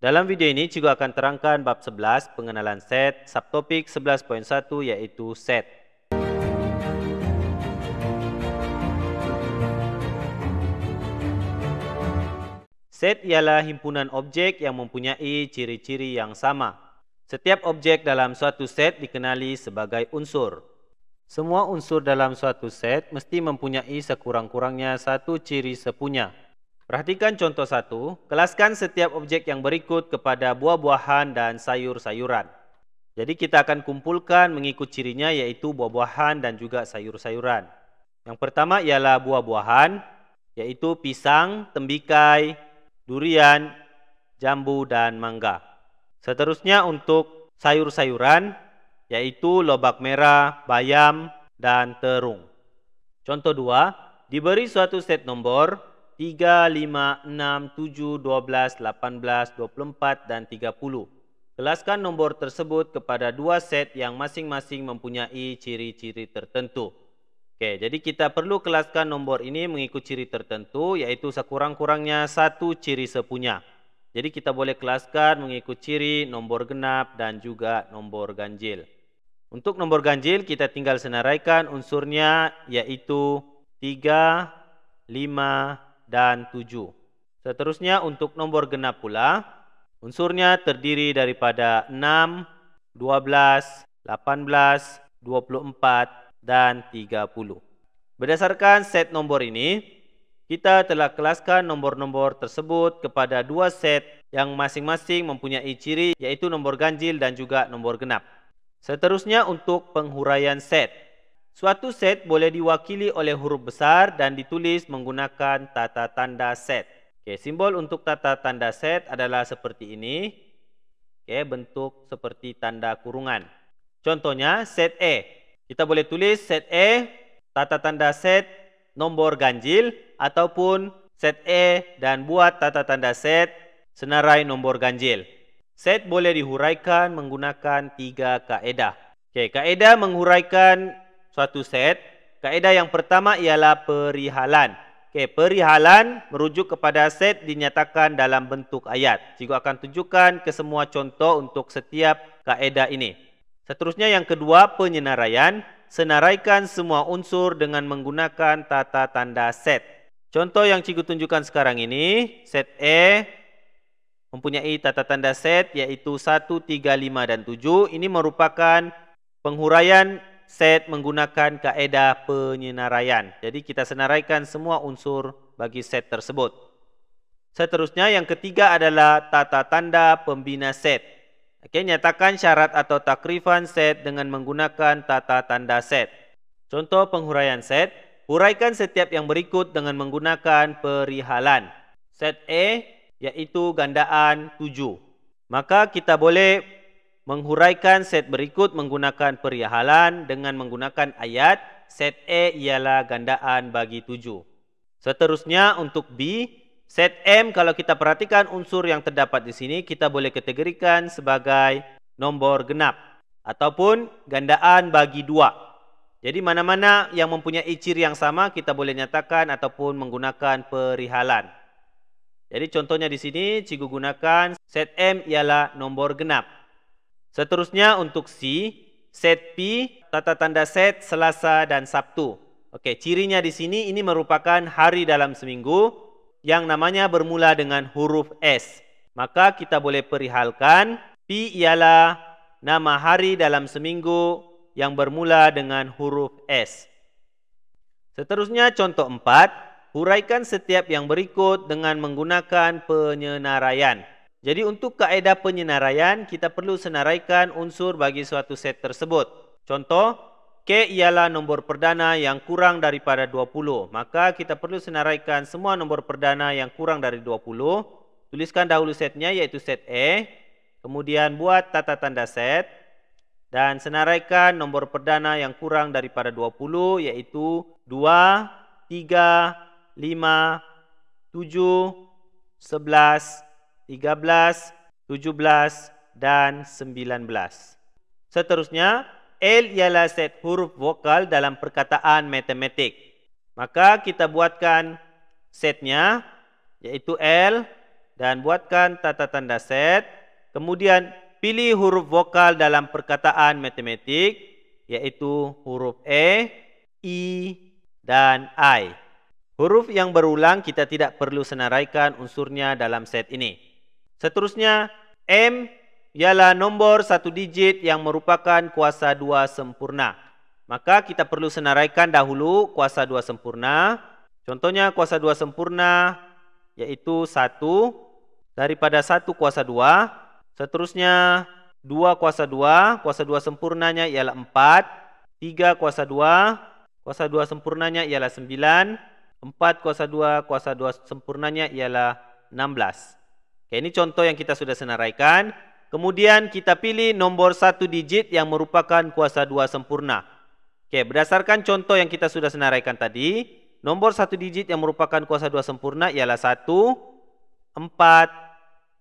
Dalam video ini juga akan terangkan bab 11 pengenalan set, subtopik 11.1 yaitu set. Set ialah himpunan objek yang mempunyai ciri-ciri yang sama. Setiap objek dalam suatu set dikenali sebagai unsur. Semua unsur dalam suatu set mesti mempunyai sekurang-kurangnya satu ciri sepunya. Perhatikan contoh 1, kelaskan setiap objek yang berikut kepada buah-buahan dan sayur-sayuran. Jadi kita akan kumpulkan mengikut cirinya yaitu buah-buahan dan juga sayur-sayuran. Yang pertama ialah buah-buahan, yaitu pisang, tembikai, durian, jambu dan mangga. Seterusnya untuk sayur-sayuran, yaitu lobak merah, bayam, dan terung. Contoh 2, diberi suatu set nomor 3, 5, 6, 7, 12, 18, 24, dan 30. Kelaskan nombor tersebut kepada dua set yang masing-masing mempunyai ciri-ciri tertentu. Oke, jadi kita perlu kelaskan nombor ini mengikut ciri tertentu, yaitu sekurang-kurangnya satu ciri sepunya. Jadi kita boleh kelaskan mengikut ciri nombor genap dan juga nombor ganjil. Untuk nombor ganjil kita tinggal senaraikan unsurnya yaitu 3, 5, dan 7. Seterusnya untuk nomor genap pula, unsurnya terdiri daripada 6, 12, 18, 24, dan 30. Berdasarkan set nombor ini, kita telah kelaskan nombor-nombor tersebut kepada dua set yang masing-masing mempunyai ciri yaitu nombor ganjil dan juga nombor genap. Seterusnya untuk penghuraian set. Suatu set boleh diwakili oleh huruf besar dan ditulis menggunakan tata tanda set. Oke, simbol untuk tata tanda set adalah seperti ini. Oke, bentuk seperti tanda kurungan. Contohnya set E. Kita boleh tulis set E, tata tanda set, nombor ganjil, ataupun set E dan buat tata tanda set, senarai nombor ganjil. Set boleh dihuraikan menggunakan 3 kaedah. Oke, kaedah menghuraikan suatu set. Kaedah yang pertama ialah perihalan. Oke, perihalan merujuk kepada set dinyatakan dalam bentuk ayat. Cikgu akan tunjukkan ke semua contoh untuk setiap kaedah ini. Seterusnya yang kedua, penyenaraian. Senaraikan semua unsur dengan menggunakan tata tanda set. Contoh yang cikgu tunjukkan sekarang ini, set E mempunyai tata tanda set yaitu 1, 3, 5, dan 7. Ini merupakan penghuraian set menggunakan kaedah penyenaraian. Jadi kita senaraikan semua unsur bagi set tersebut. Seterusnya yang ketiga adalah tata tanda pembina set. Oke, nyatakan syarat atau takrifan set dengan menggunakan tata tanda set. Contoh penghuraian set, huraikan setiap yang berikut dengan menggunakan perihalan. Set E yaitu gandaan 7. Maka kita boleh menghuraikan set berikut menggunakan perihalan dengan menggunakan ayat set E ialah gandaan bagi 7. Seterusnya untuk B, set M kalau kita perhatikan unsur yang terdapat di sini kita boleh kategorikan sebagai nombor genap ataupun gandaan bagi 2. Jadi mana-mana yang mempunyai ciri yang sama kita boleh nyatakan ataupun menggunakan perihalan. Jadi contohnya di sini cikgu gunakan set M ialah nombor genap. Seterusnya untuk C, set P, tata tanda set Selasa dan Sabtu. Oke, cirinya di sini ini merupakan hari dalam seminggu yang namanya bermula dengan huruf S. Maka kita boleh perihalkan, P ialah nama hari dalam seminggu yang bermula dengan huruf S. Seterusnya contoh 4, huraikan setiap yang berikut dengan menggunakan penyenaraian. Jadi untuk kaedah penyenaraian, kita perlu senaraikan unsur bagi suatu set tersebut. Contoh, K ialah nombor perdana yang kurang daripada 20. Maka kita perlu senaraikan semua nombor perdana yang kurang dari 20. Tuliskan dahulu setnya yaitu set E. Kemudian buat tata tanda set. Dan senaraikan nombor perdana yang kurang daripada 20 yaitu 2, 3, 5, 7, 11, 13, 17, dan 19. Seterusnya, L ialah set huruf vokal dalam perkataan matematik. Maka kita buatkan setnya, yaitu L, dan buatkan tata tanda set. Kemudian pilih huruf vokal dalam perkataan matematik, yaitu huruf E, I, dan I. Huruf yang berulang kita tidak perlu senaraikan unsurnya dalam set ini. Seterusnya, M ialah nombor satu digit yang merupakan kuasa 2 sempurna. Maka kita perlu senaraikan dahulu kuasa 2 sempurna. Contohnya kuasa 2 sempurna yaitu 1 daripada 1 kuasa 2. Seterusnya 2 kuasa 2 sempurnanya ialah 4. 3 kuasa 2 sempurnanya ialah 9. 4 kuasa 2 sempurnanya ialah 16. Oke, ini contoh yang kita sudah senaraikan. Kemudian kita pilih nombor satu digit yang merupakan kuasa 2 sempurna. Oke, berdasarkan contoh yang kita sudah senaraikan tadi, nomor satu digit yang merupakan kuasa 2 sempurna ialah 1, 4,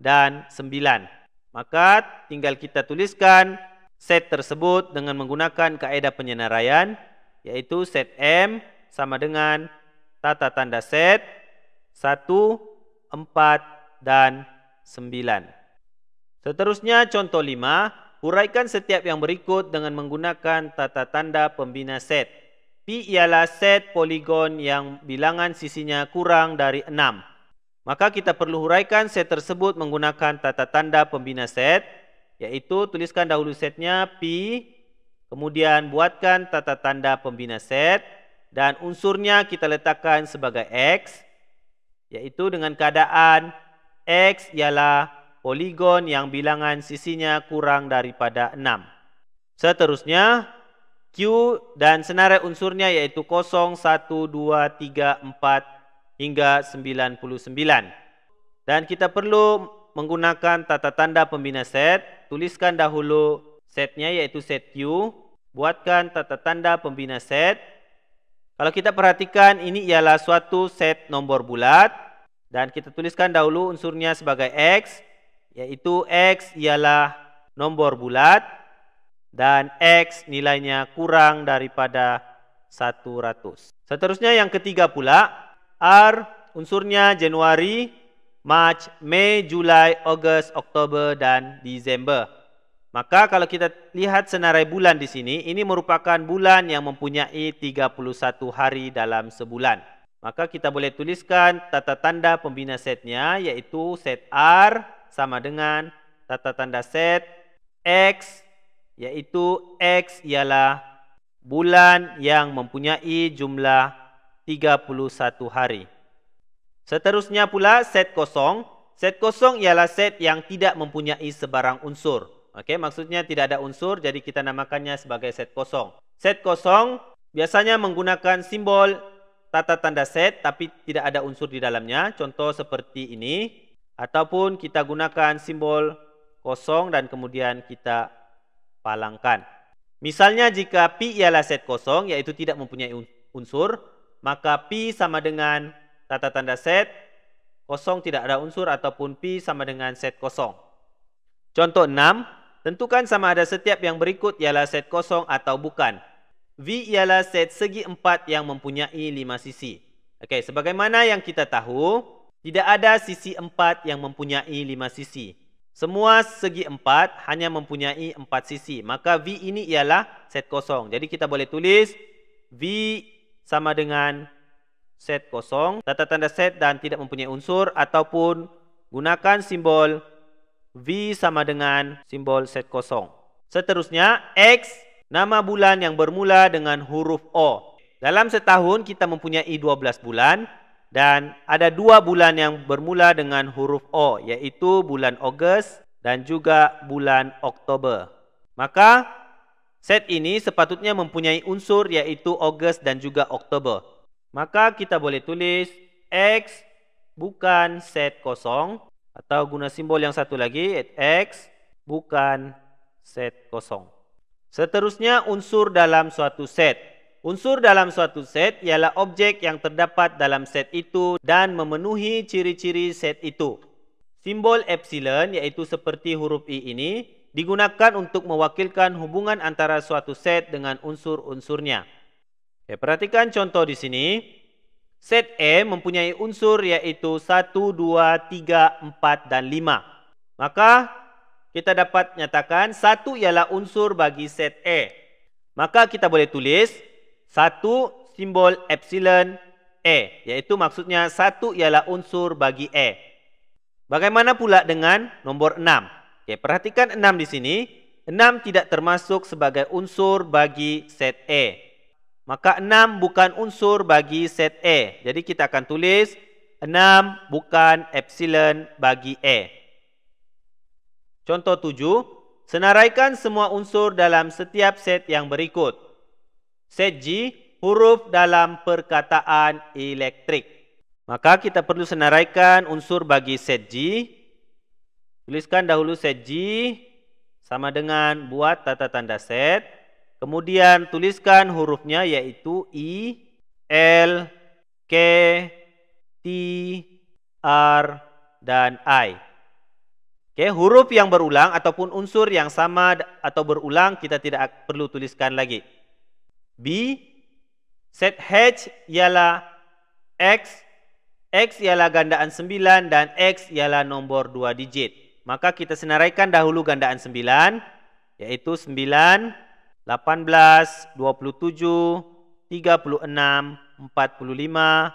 dan 9. Maka tinggal kita tuliskan set tersebut dengan menggunakan kaedah penyenaraian, yaitu set M sama dengan tata tanda set 1, 4, dan 9. Seterusnya contoh 5, uraikan setiap yang berikut dengan menggunakan tata tanda pembina set. P ialah set poligon yang bilangan sisinya kurang dari 6. Maka kita perlu uraikan set tersebut menggunakan tata tanda pembina set, yaitu tuliskan dahulu setnya P, kemudian buatkan tata tanda pembina set, dan unsurnya kita letakkan sebagai X, yaitu dengan keadaan X ialah poligon yang bilangan sisinya kurang daripada 6. Seterusnya, Q dan senarai unsurnya yaitu 0, 1, 2, 3, 4, hingga 99. Dan kita perlu menggunakan tata tanda pembina set. Tuliskan dahulu setnya yaitu set Q. Buatkan tata tanda pembina set. Kalau kita perhatikan ini ialah suatu set nombor bulat. Dan kita tuliskan dahulu unsurnya sebagai X. Yaitu X ialah nombor bulat. Dan X nilainya kurang daripada 100. Seterusnya yang ketiga pula. R unsurnya Januari, Mac, Mei, Julai, Ogos, Oktober, dan Desember. Maka kalau kita lihat senarai bulan di sini, ini merupakan bulan yang mempunyai 31 hari dalam sebulan. Maka kita boleh tuliskan tata tanda pembina setnya, yaitu set R sama dengan tata tanda set X, yaitu X ialah bulan yang mempunyai jumlah 31 hari. Seterusnya pula set kosong. Set kosong ialah set yang tidak mempunyai sebarang unsur. Okey, maksudnya tidak ada unsur, jadi kita namakannya sebagai set kosong. Set kosong biasanya menggunakan simbol tata tanda set tapi tidak ada unsur di dalamnya. Contoh seperti ini. Ataupun kita gunakan simbol kosong dan kemudian kita palangkan. Misalnya jika P ialah set kosong, yaitu tidak mempunyai unsur, maka P sama dengan tata tanda set, kosong tidak ada unsur ataupun P sama dengan set kosong. Contoh 6, tentukan sama ada setiap yang berikut ialah set kosong atau bukan. V ialah set segi 4 yang mempunyai 5 sisi. Okey, sebagaimana yang kita tahu, tidak ada sisi 4 yang mempunyai 5 sisi. Semua segi 4 hanya mempunyai 4 sisi. Maka V ini ialah set kosong. Jadi kita boleh tulis V sama dengan set kosong, tata tanda set dan tidak mempunyai unsur, ataupun gunakan simbol V sama dengan simbol set kosong. Seterusnya, X, nama bulan yang bermula dengan huruf O. Dalam setahun kita mempunyai 12 bulan dan ada 2 bulan yang bermula dengan huruf O, yaitu bulan Ogos dan juga bulan Oktober. Maka set ini sepatutnya mempunyai unsur yaitu Ogos dan juga Oktober. Maka kita boleh tulis X bukan set kosong atau guna simbol yang satu lagi, X bukan set kosong. Seterusnya unsur dalam suatu set. Unsur dalam suatu set ialah objek yang terdapat dalam set itu dan memenuhi ciri-ciri set itu. Simbol epsilon yaitu seperti huruf I ini digunakan untuk mewakilkan hubungan antara suatu set dengan unsur-unsurnya. Perhatikan contoh di sini. Set E mempunyai unsur yaitu 1, 2, 3, 4, dan 5. Maka kita dapat nyatakan 1 ialah unsur bagi set E. Maka kita boleh tulis 1 simbol epsilon E, yaitu maksudnya 1 ialah unsur bagi E. Bagaimana pula dengan nombor 6? Okey, perhatikan 6 di sini. 6 tidak termasuk sebagai unsur bagi set E. Maka 6 bukan unsur bagi set E. Jadi kita akan tulis 6 bukan epsilon bagi E. Contoh 7. Senaraikan semua unsur dalam setiap set yang berikut. Set G, huruf dalam perkataan elektrik. Maka kita perlu senaraikan unsur bagi set G. Tuliskan dahulu set G sama dengan buat tata tanda set. Kemudian tuliskan hurufnya yaitu I, L, K, T, R, dan I. Oke, huruf yang berulang ataupun unsur yang sama atau berulang kita tidak perlu tuliskan lagi. B, set H ialah X, X ialah gandaan 9 dan X ialah nombor 2 digit. Maka kita senaraikan dahulu gandaan 9 yaitu 9, 18, 27, 36, 45,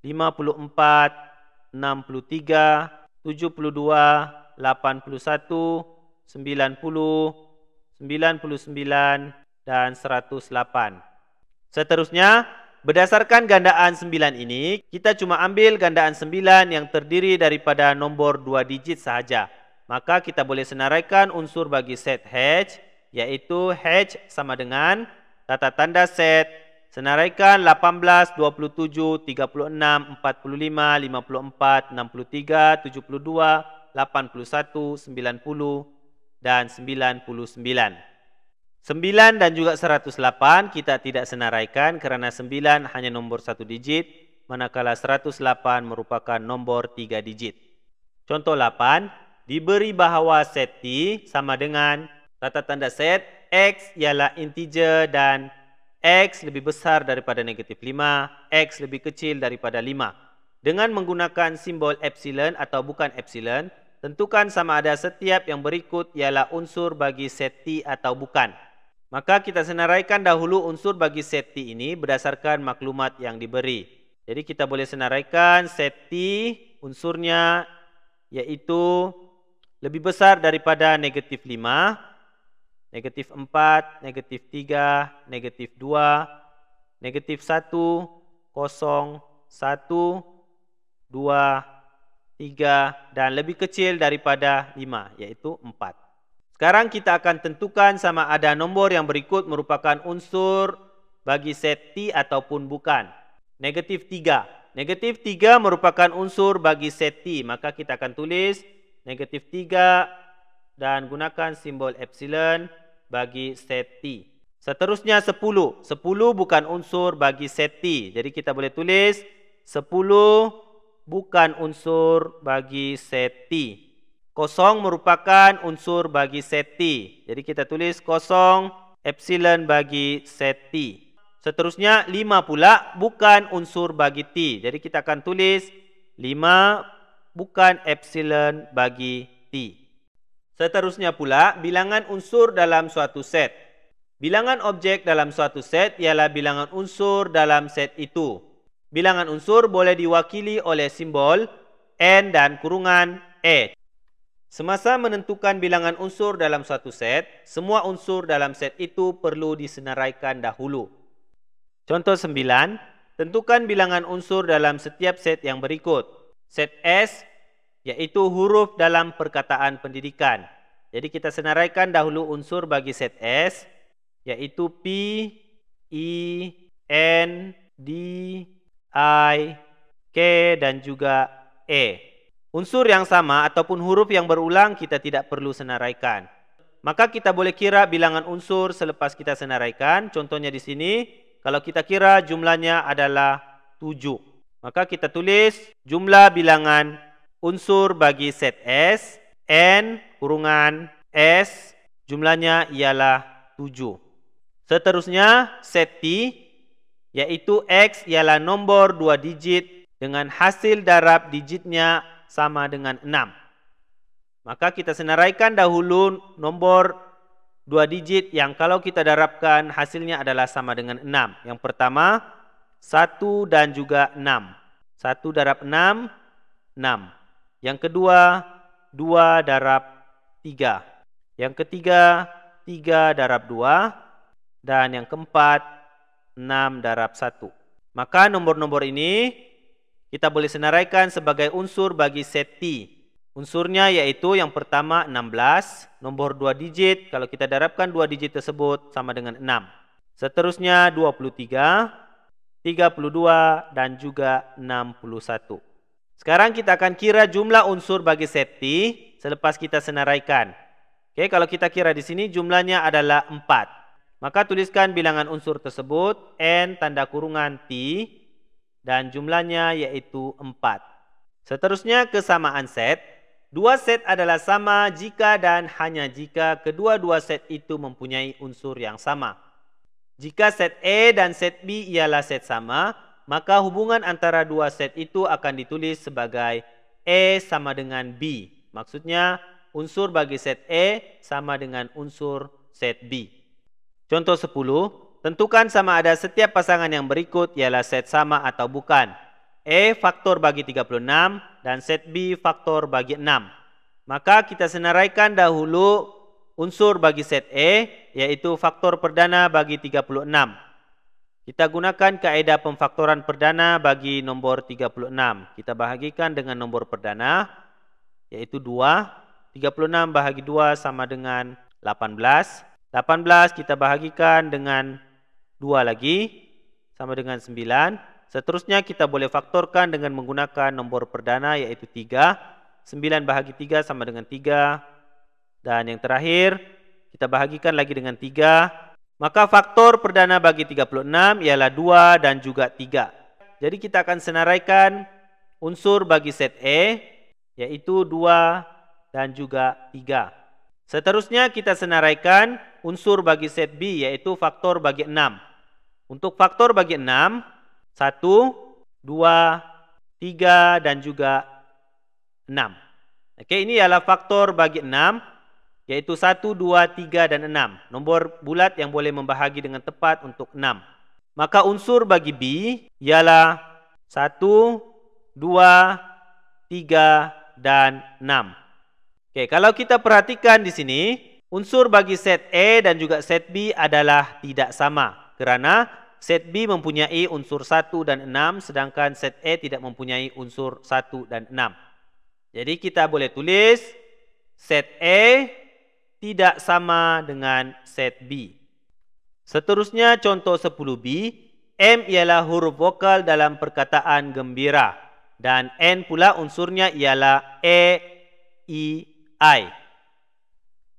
54, 63, 72, 81, 90, 99, dan 108. Seterusnya, berdasarkan gandaan 9 ini, kita cuma ambil gandaan 9 yang terdiri daripada nombor 2 digit sahaja. Maka kita boleh senaraikan unsur bagi set H, yaitu H sama dengan tata tanda set, senaraikan 18, 27, 36, 45, 54, 63, 72, 81, 90, dan 99. 9 dan juga 108 kita tidak senaraikan kerana 9 hanya nombor 1 digit, manakala 108 merupakan nombor 3 digit. Contoh 8, diberi bahawa set T sama dengan tata tanda set X ialah integer dan X lebih besar daripada negatif 5, X lebih kecil daripada 5. Dengan menggunakan simbol epsilon atau bukan epsilon, tentukan sama ada setiap yang berikut ialah unsur bagi set T atau bukan. Maka kita senaraikan dahulu unsur bagi set T ini berdasarkan maklumat yang diberi. Jadi kita boleh senaraikan set T unsurnya yaitu lebih besar daripada negatif 5, negatif 4, negatif 3, negatif 2, negatif 1, 0, 1, 2, 3, dan lebih kecil daripada 5, yaitu 4. Sekarang kita akan tentukan sama ada nombor yang berikut merupakan unsur bagi set T ataupun bukan. Negatif 3. Negatif 3 merupakan unsur bagi set T, maka kita akan tulis negatif 3 dan gunakan simbol epsilon bagi set T. Seterusnya 10. 10 bukan unsur bagi set T. Jadi kita boleh tulis 10 bukan unsur bagi set T. 0 merupakan unsur bagi set T. Jadi kita tulis 0 epsilon bagi set T. Seterusnya 5 pula bukan unsur bagi T. Jadi kita akan tulis 5 bukan epsilon bagi T. Seterusnya pula, bilangan unsur dalam suatu set. Bilangan objek dalam suatu set ialah bilangan unsur dalam set itu. Bilangan unsur boleh diwakili oleh simbol N dan kurungan E. Semasa menentukan bilangan unsur dalam suatu set, semua unsur dalam set itu perlu disenaraikan dahulu. Contoh 9, tentukan bilangan unsur dalam setiap set yang berikut. Set S yaitu huruf dalam perkataan pendidikan. Jadi kita senaraikan dahulu unsur bagi set S, yaitu P, I, N, D, I, K, dan juga E. Unsur yang sama ataupun huruf yang berulang kita tidak perlu senaraikan. Maka kita boleh kira bilangan unsur selepas kita senaraikan. Contohnya di sini, kalau kita kira jumlahnya adalah 7. Maka kita tulis jumlah bilangan unsur bagi set S, N, kurungan S, jumlahnya ialah 7. Seterusnya set T, yaitu X ialah nombor 2 digit dengan hasil darab digitnya sama dengan 6. Maka kita senaraikan dahulu nombor 2 digit yang kalau kita darabkan hasilnya adalah sama dengan 6. Yang pertama, 1 dan juga 6. 1 darab 6, 6. Yang kedua, 2 darab 3. Yang ketiga, 3 darab 2. Dan yang keempat, 6 darab 1. Maka nomor-nomor ini kita boleh senaraikan sebagai unsur bagi set T. Unsurnya yaitu yang pertama 16, nomor 2 digit, kalau kita darabkan 2 digit tersebut sama dengan 6. Seterusnya 23, 32 dan juga 61. Sekarang kita akan kira jumlah unsur bagi set T selepas kita senaraikan. Oke, kalau kita kira di sini jumlahnya adalah 4. Maka tuliskan bilangan unsur tersebut N tanda kurungan T dan jumlahnya yaitu 4. Seterusnya kesamaan set. Dua set adalah sama jika dan hanya jika kedua-dua set itu mempunyai unsur yang sama. Jika set A dan set B ialah set sama, maka hubungan antara dua set itu akan ditulis sebagai A sama dengan B. Maksudnya unsur bagi set A sama dengan unsur set B. Contoh 10, tentukan sama ada setiap pasangan yang berikut ialah set sama atau bukan. A faktor bagi 36 dan set B faktor bagi 6. Maka kita senaraikan dahulu unsur bagi set A, yaitu faktor perdana bagi 36. Kita gunakan kaedah pemfaktoran perdana bagi nombor 36. Kita bahagikan dengan nombor perdana, yaitu 2. 36 bahagi 2 sama dengan 18. 18 kita bahagikan dengan 2 lagi, sama dengan 9. Seterusnya kita boleh faktorkan dengan menggunakan nombor perdana yaitu 3. 9 bahagi 3 sama dengan 3. Dan yang terakhir kita bahagikan lagi dengan 3. Maka faktor perdana bagi 36 ialah 2 dan juga 3. Jadi kita akan senaraikan unsur bagi set A yaitu 2 dan juga 3. Seterusnya kita senaraikan unsur bagi set B yaitu faktor bagi 6. Untuk faktor bagi 6, 1, 2, 3 dan juga 6. Oke, ini ialah faktor bagi 6 yaitu 1, 2, 3 dan 6. Nombor bulat yang boleh membahagi dengan tepat untuk 6. Maka unsur bagi B ialah 1, 2, 3 dan 6. Oke, kalau kita perhatikan di sini, unsur bagi set A dan juga set B adalah tidak sama kerana set B mempunyai unsur 1 dan 6, sedangkan set A tidak mempunyai unsur 1 dan 6. Jadi kita boleh tulis set A tidak sama dengan set B. Seterusnya contoh 10B, M ialah huruf vokal dalam perkataan gembira dan N pula unsurnya ialah E, I, I.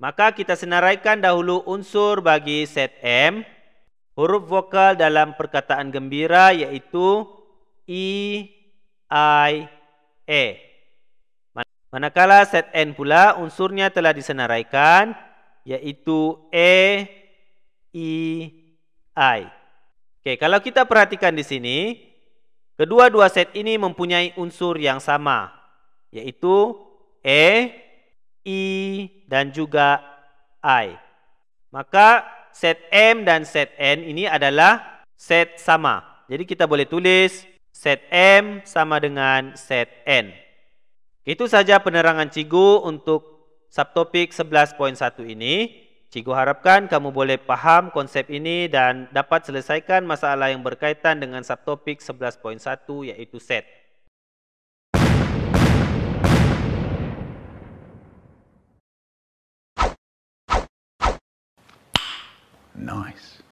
Maka kita senaraikan dahulu unsur bagi set M. Huruf vokal dalam perkataan gembira yaitu I, I, E. Manakala set N pula unsurnya telah disenaraikan yaitu E, I, I. Oke, kalau kita perhatikan di sini, kedua-dua set ini mempunyai unsur yang sama yaitu E, I dan juga I. Maka set M dan set N ini adalah set sama. Jadi kita boleh tulis set M sama dengan set N. Itu saja penerangan Cikgu untuk subtopik 11.1 ini. Cikgu harapkan kamu boleh paham konsep ini dan dapat selesaikan masalah yang berkaitan dengan subtopik 11.1 yaitu set. Nice.